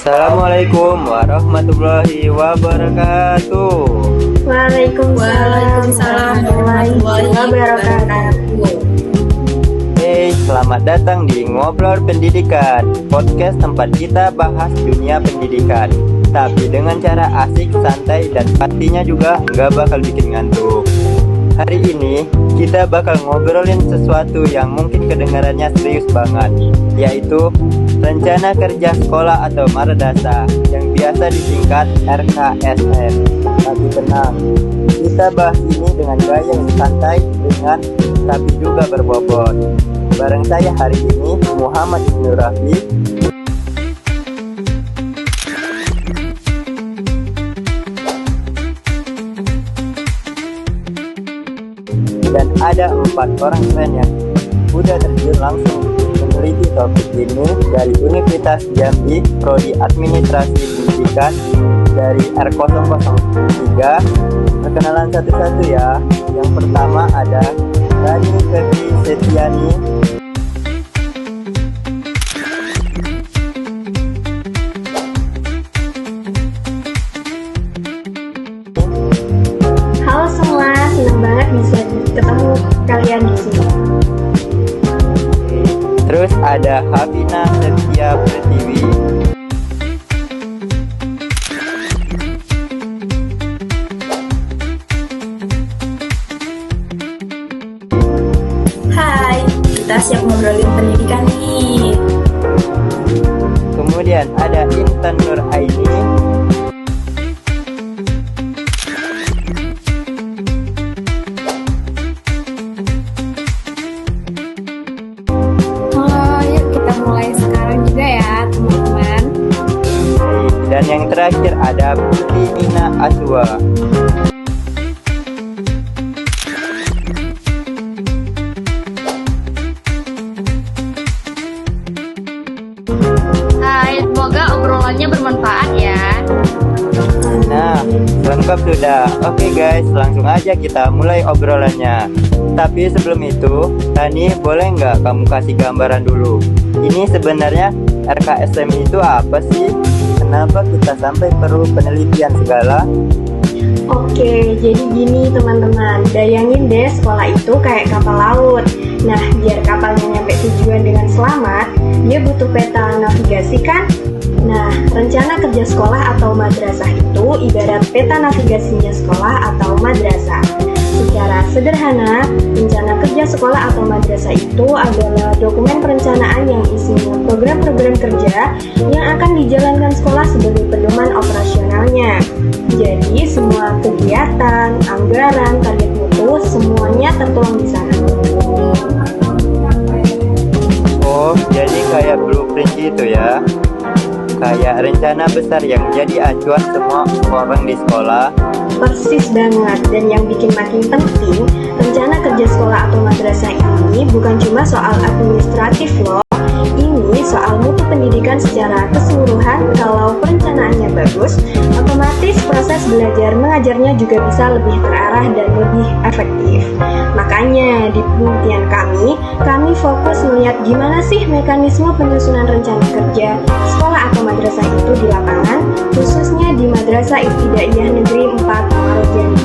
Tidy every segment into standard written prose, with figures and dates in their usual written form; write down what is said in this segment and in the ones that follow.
Assalamualaikum warahmatullahi wabarakatuh. Waalaikumsalam warahmatullahi wabarakatuh. Hey, selamat datang di Ngobrol Pendidikan, podcast tempat kita bahas dunia pendidikan, tapi dengan cara asik, santai, dan pastinya juga nggak bakal bikin ngantuk. Hari ini kita bakal ngobrolin sesuatu yang mungkin kedengarannya serius banget, yaitu rencana kerja sekolah atau madrasah yang biasa disingkat RKSM. Tapi tenang, kita bahas ini dengan gaya yang santai, ringan, tapi juga berbobot. Bareng saya hari ini Muhammad Ibnu Rafi. Dan ada 4 orang keren yang udah terjun langsung meneliti topik ini dari Universitas Jambi, Prodi Administrasi Pendidikan dari R003. Perkenalan satu-satu ya. Yang pertama ada Dani Febri Setiani. Halo semua, senang banget bisa ketemu kalian di sini. Terus ada Hafina Septia Pratiwi. Hai, kita siap ngobrolin pendidikan nih. Kemudian ada Intan Nur Aini. Yuk kita mulai sekarang juga ya teman-teman. Dan yang terakhir ada Putri Nina Aswa. Hai, semoga obrolannya bermanfaat ya. Nah, lengkap sudah. Oke guys, langsung aja kita mulai obrolannya. Tapi sebelum itu, Tani boleh nggak kamu kasih gambaran dulu? Ini sebenarnya RKSM itu apa sih? Kenapa kita sampai perlu penelitian segala? Oke, jadi gini teman-teman, bayangin deh sekolah itu kayak kapal laut. Nah, biar kapalnya nyampe tujuan dengan selamat, dia butuh peta navigasi kan? Nah, rencana kerja sekolah atau madrasah itu ibarat peta navigasinya sekolah atau madrasah. Secara sederhana, rencana kerja sekolah atau madrasah itu adalah dokumen perencanaan yang isinya program-program kerja yang akan dijalankan sekolah sebagai pedoman operasionalnya. Jadi, semua kegiatan, anggaran, target mutu, semuanya tertuang di sana. Oh, jadi kayak blueprint gitu ya? Kayak rencana besar yang jadi acuan semua orang di sekolah. Persis banget, dan yang bikin makin penting, rencana kerja sekolah atau madrasah ini bukan cuma soal administratif loh. Ini soal mutu pendidikan secara keseluruhan. Kalau perencanaannya bagus, otomatis proses belajar mengajarnya juga bisa lebih terarah dan lebih efektif. Makanya di penelitian kami fokus melihat gimana sih mekanisme penyusunan rencana kerja sekolah atau madrasah itu di lapangan, khususnya di Madrasah Ibtidaiyah Negeri 4 Muarajambi.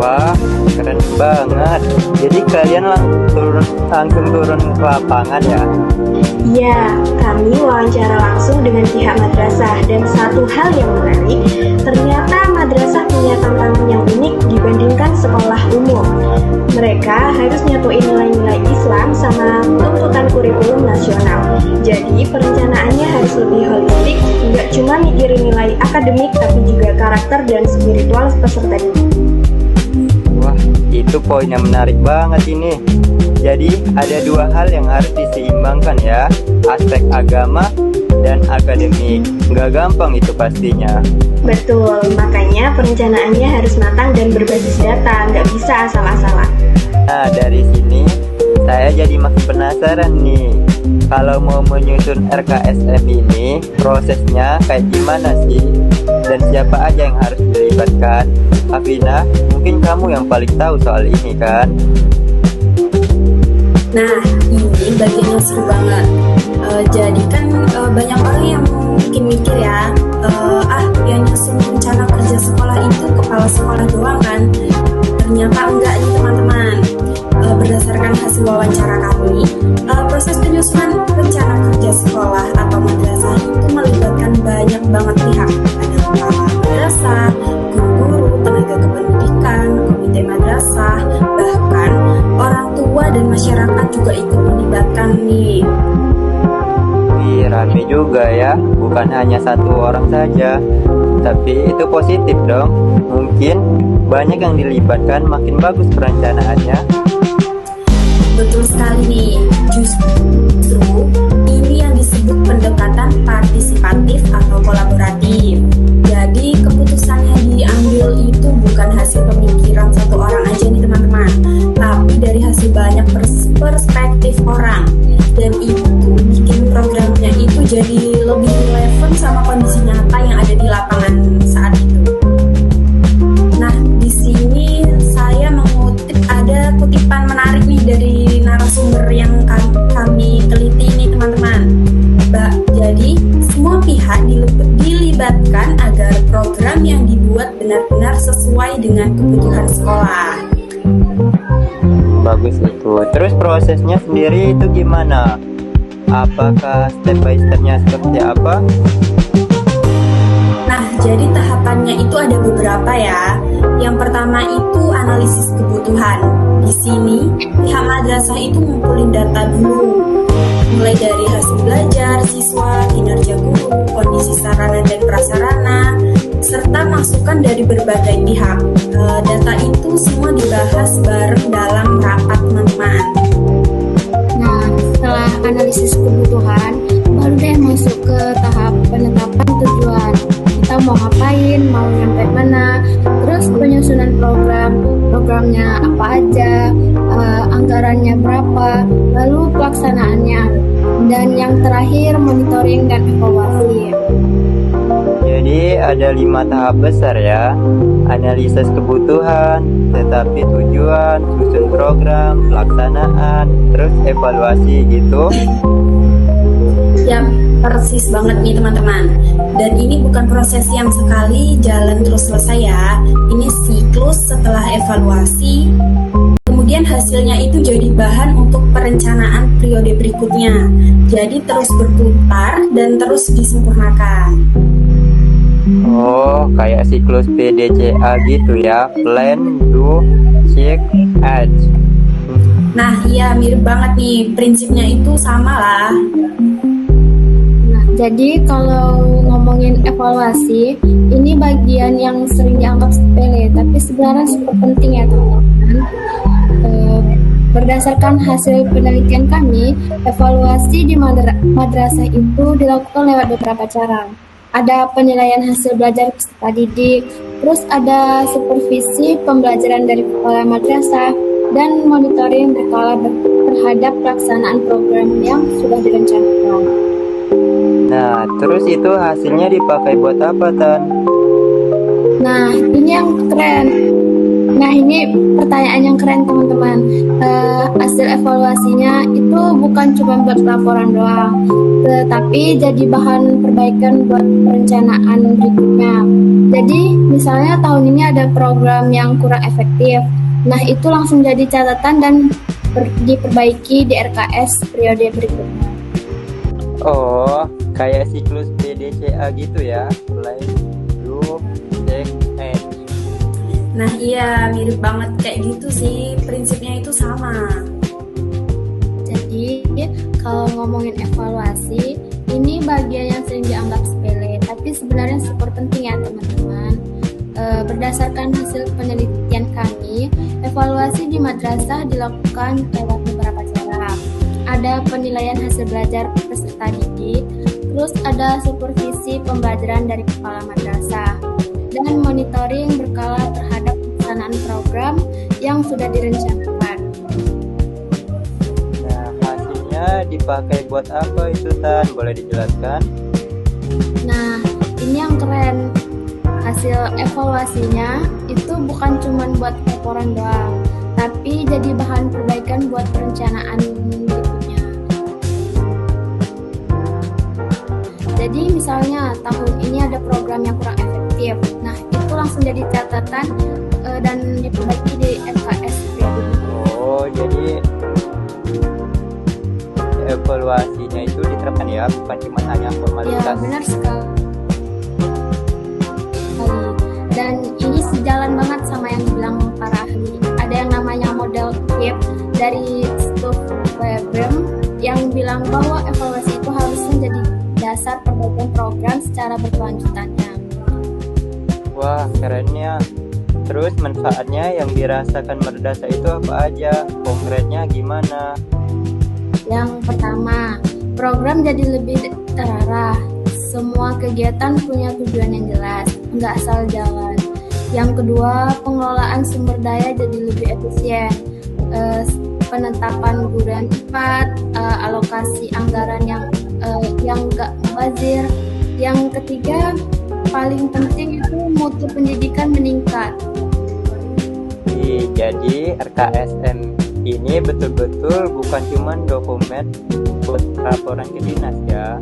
Wah, keren banget. Jadi kalian langsung turun ke lapangan ya? Iya, kami wawancara langsung dengan pihak madrasah, dan satu hal yang menarik, ternyata madrasah punya tantangan yang unik dibandingkan sekolah umum. Mereka harus nyatuin nilai-nilai Islam sama tuntutan kurikulum nasional. Jadi perencanaannya harus lebih holistik, nggak cuma mikirin nilai akademik tapi juga karakter dan spiritual peserta didik. Wah, itu poin yang menarik banget ini. Jadi ada 2 hal yang harus diseimbangkan ya, aspek agama dan akademik. Nggak gampang itu pastinya. Betul, makanya perencanaannya harus matang dan berbasis data, nggak bisa asal-asalan. Nah, dari sini saya jadi makin penasaran nih. Kalau mau menyusun RKSM ini, prosesnya kayak gimana sih? Dan siapa aja yang harus dilibatkan? Afina, mungkin kamu yang paling tahu soal ini kan? Nah, ini bagian yang seru banget. Jadi kan banyak orang yang banget pihak. Ada kepala madrasah, guru-guru, tenaga kependidikan, komite madrasah, bahkan orang tua dan masyarakat juga ikut melibatkan nih. Wih, rame juga ya, bukan hanya satu orang saja. Tapi itu positif dong. Mungkin banyak yang dilibatkan, makin bagus perencanaannya. Betul sekali nih, justru ini yang disebut pendekatan partisipatif atau kolaboratif. Jadi keputusan yang diambil itu bukan hasil pemikiran satu orang aja nih teman-teman, tapi dari hasil banyak perspektif orang. Dan itu bikin programnya itu jadi lebih relevan sama kondisi nyata yang ada di lapangan saat itu. Nah, di sini saya mengutip ada kutipan menarik nih dari narasumber yang kami teliti nih teman-teman. Jadi semua pihak dilibatkan agar program yang dibuat benar-benar sesuai dengan kebutuhan sekolah. Bagus itu. Terus prosesnya sendiri itu gimana? Apakah step by stepnya seperti apa? Nah, jadi tahapannya itu ada beberapa ya. Yang pertama itu analisis kebutuhan. Di sini pihak madrasah itu ngumpulin data dulu, mulai dari hasil belajar siswa, kinerja guru, kondisi sarana dan prasarana, serta masukan dari berbagai pihak. Data itu semua dibahas bareng dalam rapat teman-teman. Nah, setelah analisis kebutuhan, baru deh masuk ke tahap penetapan tujuan. Kita mau ngapain, mau nyampe mana, terus penyusunan programnya apa aja, anggarannya berapa, lalu pelaksanaannya, dan yang terakhir monitoring dan evaluasi. Jadi ada 5 tahap besar ya. Analisis kebutuhan, tetapi tujuan, susun program, pelaksanaan, terus evaluasi gitu. Ya, persis banget nih teman-teman. Dan ini bukan proses yang sekali jalan terus selesai ya. Ini siklus setelah evaluasi. Kemudian hasilnya itu jadi bahan untuk perencanaan periode berikutnya. Jadi terus berputar dan terus disempurnakan. Oh, kayak siklus PDCA gitu ya. Plan, do, check, act. Nah, iya mirip banget nih. Prinsipnya itu sama lah. Nah, jadi kalau ngomongin evaluasi, ini bagian yang sering dianggap sepele, tapi sebenarnya super penting ya teman-teman. Berdasarkan hasil penelitian kami, evaluasi di madrasah itu dilakukan lewat beberapa cara. Ada penilaian hasil belajar peserta didik, terus ada supervisi pembelajaran dari kepala madrasah, dan monitoring berkala terhadap pelaksanaan program yang sudah direncanakan. Nah, terus itu hasilnya dipakai buat apa, Tan? Nah, ini yang keren. Nah, ini pertanyaan yang keren teman-teman. Hasil evaluasinya itu bukan cuma buat laporan doang, tetapi jadi bahan perbaikan buat perencanaan berikutnya. Jadi, misalnya tahun ini ada program yang kurang efektif. Nah, itu langsung jadi catatan dan diperbaiki di RKS periode berikutnya. Oh, kayak siklus PDCA gitu ya. Plan, do, check, act. Nah, iya mirip banget kayak gitu sih. Prinsipnya itu sama. Jadi, kalau ngomongin evaluasi, ini bagian yang sering dianggap sepele, tapi sebenarnya super penting ya teman-teman. Berdasarkan hasil penelitian kami, evaluasi di madrasah dilakukan lewat beberapa cara. Ada penilaian hasil belajar peserta didik, terus ada supervisi pembelajaran dari kepala madrasah, dan monitoring berkala terhadap pelaksanaan program yang sudah direncanakan. Nah, hasilnya dipakai buat apa itu, Tan? Boleh dijelaskan? Nah, ini yang keren. Hasil evaluasinya itu bukan cuma buat laporan doang, tapi jadi bahan perbaikan buat perencanaan berikutnya. Jadi misalnya tahun ini ada program yang kurang efektif, nah itu langsung jadi catatan dan diperbaiki di SKS periode. Oh, jadi evaluasinya itu diterapkan ya, bukan cuma hanya Ya formalitas. benar sekali. dari Stuff Webrem yang bilang bahwa evaluasi itu harus menjadi dasar perbaikan program secara berkelanjutannya. Wah, kerennya. Terus manfaatnya yang dirasakan Merdasa itu apa aja? Konkretnya gimana? Yang pertama, program jadi lebih terarah. Semua kegiatan punya tujuan yang jelas, nggak asal jalan. Yang kedua, pengelolaan sumber daya jadi lebih efisien. Penetapan guru yang tepat, alokasi anggaran yang nggak mubazir. Yang ketiga, paling penting itu mutu pendidikan meningkat. Jadi RKSM ini betul-betul bukan cuma dokumen buat laporan ke dinas ya,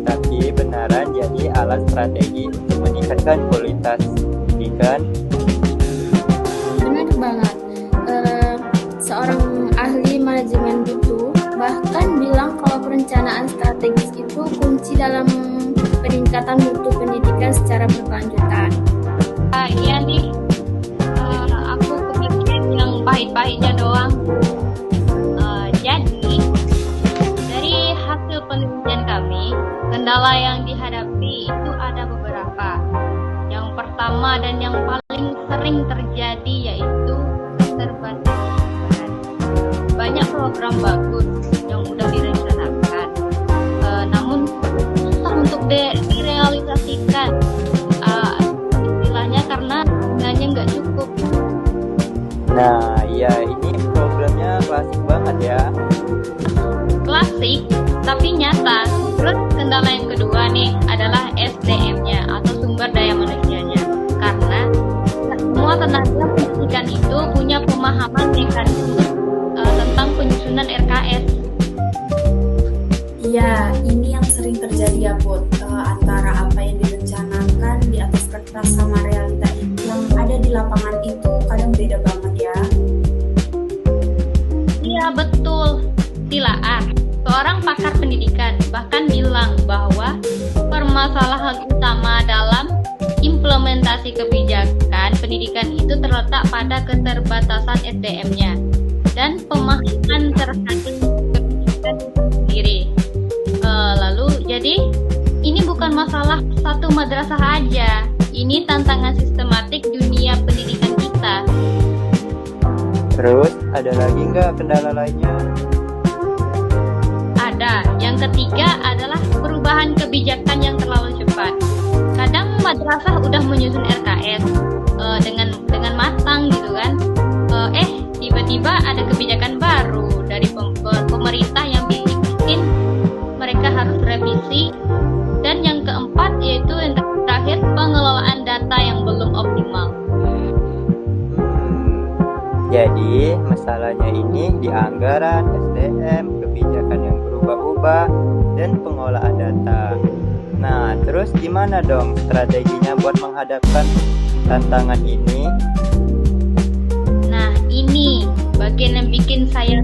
tapi benaran jadi alat strategi untuk meningkatkan kualitas pendidikan. Benar banget. Seorang ahli manajemen butuh bahkan bilang kalau perencanaan strategis itu kunci dalam peningkatan mutu pendidikan secara berkelanjutan. Iya nih, aku kepikiran yang pahit-pahitnya doang. Jadi, dari hasil penelitian kami, kendala yang dihadapi itu ada beberapa. Yang pertama dan yang paling sering terjadi yaitu keterbatasan. Banyak program bagus yang udah direncanakan, namun susah untuk direalisasikan. Istilahnya karena dananya nggak cukup. Nah, ya ini problemnya klasik banget ya. Klasik, tapi nyata. Terus kendala yang kedua nih adalah SDM-nya atau sumber daya manusianya. Karena semua tenaga pendidikan itu punya pemahaman mekanisme tentang penyusunan RKS. Iya, ini yang sering terjadi ya Put, antara apa yang direncanakan di atas kertas sama realita yang ada di lapangan itu kadang beda banget ya. Iya betul, Tilaar. Seorang pakar pendidikan bahkan bilang bahwa permasalahan utama dalam implementasi kebijakan pendidikan itu terletak pada keterbatasan SDM-nya dan pemahaman terhadap kebijakan sendiri. Jadi ini bukan masalah satu madrasah aja, ini tantangan sistematik dunia pendidikan kita. Terus ada lagi nggak kendala lainnya? Ada. Yang ketiga adalah perubahan kebijakan yang terlalu cepat. Kadang madrasah udah menyusun RKS dengan matang gitu kan. Tiba-tiba ada kebijakan baru dari pemerintah yang bikin mereka harus revisi. Dan yang keempat yaitu yang terakhir, pengelolaan data yang belum optimal. Jadi masalahnya ini di anggaran, SDM, kebijakan yang berubah-ubah, dan pengolahan data. Nah, terus gimana dong strateginya buat menghadapkan tantangan ini? Nah, ini bagian yang bikin saya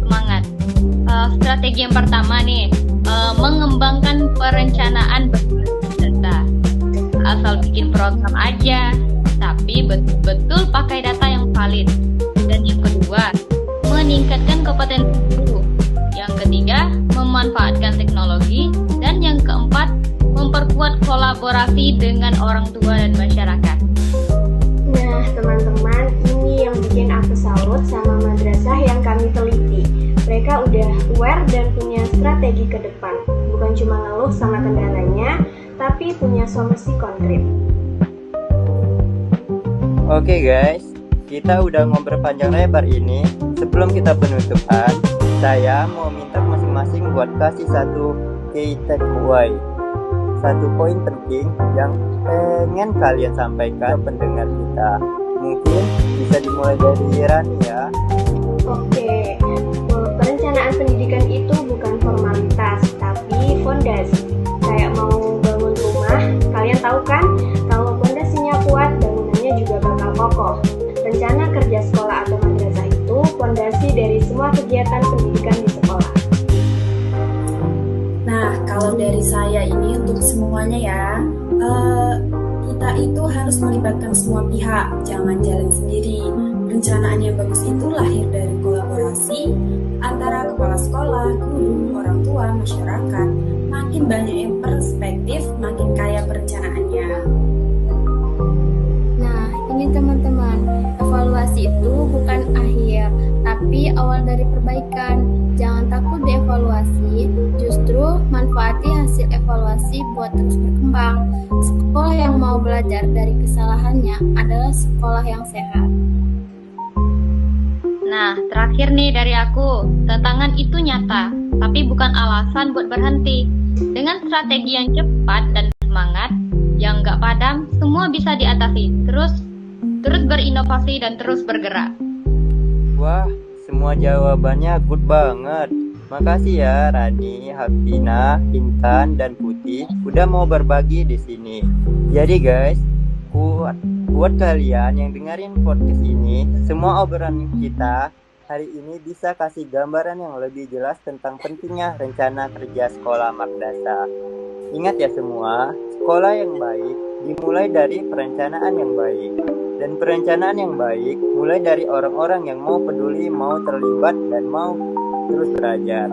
semangat. Strategi yang pertama nih, mengembangkan perencanaan berbasis data. Asal bikin program aja, tapi betul-betul pakai data yang valid. Dan yang kedua, meningkatkan kompetensi guru. Yang ketiga, memanfaatkan teknologi. Dan yang keempat, memperkuat kolaborasi dengan orang tua dan masyarakat. Nah, teman-teman, ini yang bikin aku salut sama madrasah yang kami teliti. Mereka udah aware dan punya strategi ke depan. Bukan cuma ngeluh sama kendalanya, tapi punya solusi konkret. Oke guys, kita udah ngobrol panjang lebar ini. Sebelum kita penutupan, saya mau minta masing-masing buat kasih satu key takeaway, satu poin penting yang pengen kalian sampaikan ke pendengar kita. Mungkin bisa dimulai dari Rani ya. Oke, perencanaan pendidikan itu bukan formalitas, tapi fondasi. Kayak mau bangun rumah, kalian tahu kan, kalau fondasinya kuat, bangunannya juga bakal kokoh. Rencana kerja sekolah atau madrasah itu fondasi dari semua kegiatan pendidikan di sekolah. Nah, kalau dari saya ini untuk semuanya ya, kita itu harus melibatkan semua pihak, jangan jalan sendiri. Perencanaan yang bagus itu lahir dari kolaborasi kolaborasi antara kepala sekolah, guru, orang tua, masyarakat, makin banyak yang perspektif, makin kaya perencanaannya. Nah, ini teman-teman, evaluasi itu bukan akhir, tapi awal dari perbaikan. Jangan takut dievaluasi, justru manfaati hasil evaluasi buat terus berkembang. Sekolah yang mau belajar dari kesalahannya adalah sekolah yang sehat. Nah, terakhir nih dari aku, tantangan itu nyata, tapi bukan alasan buat berhenti. Dengan strategi yang cepat dan semangat, yang gak padam, semua bisa diatasi. Terus berinovasi dan terus bergerak. Wah, semua jawabannya good banget. Makasih ya Rani, Hafina, Intan, dan Putih udah mau berbagi di sini. Jadi guys, buat kalian yang dengerin podcast ini, semua obrolan kita hari ini bisa kasih gambaran yang lebih jelas tentang pentingnya rencana kerja sekolah madrasah. Ingat ya semua, sekolah yang baik dimulai dari perencanaan yang baik. Dan perencanaan yang baik mulai dari orang-orang yang mau peduli, mau terlibat, dan mau terus belajar.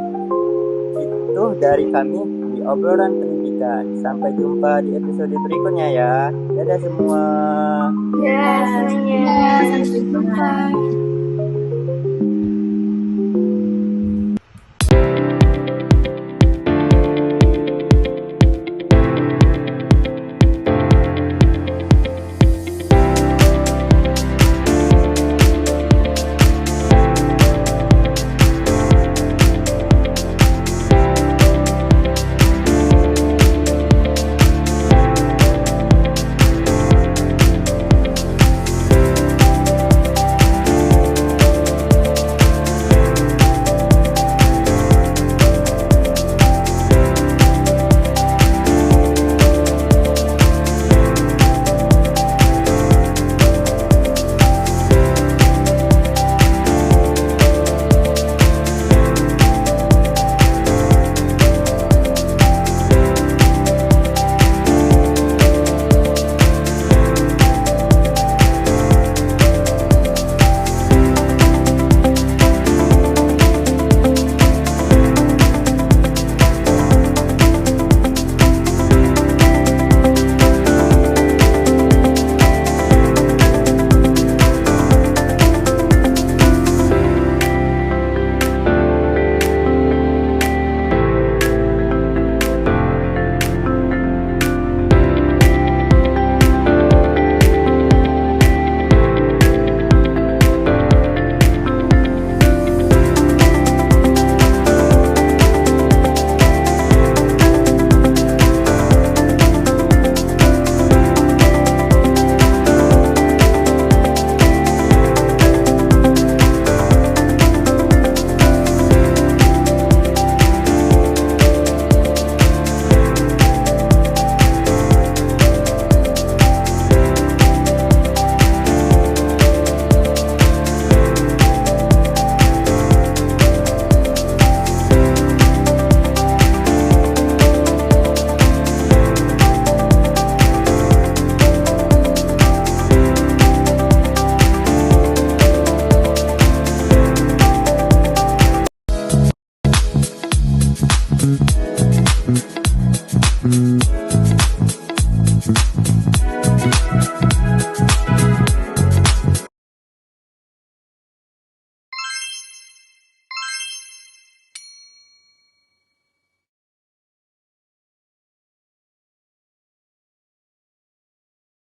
Itu dari kami di obrolan pendidikan. Sampai jumpa di episode berikutnya ya. Dadah semua. Ya, semuanya. Sampai jumpa.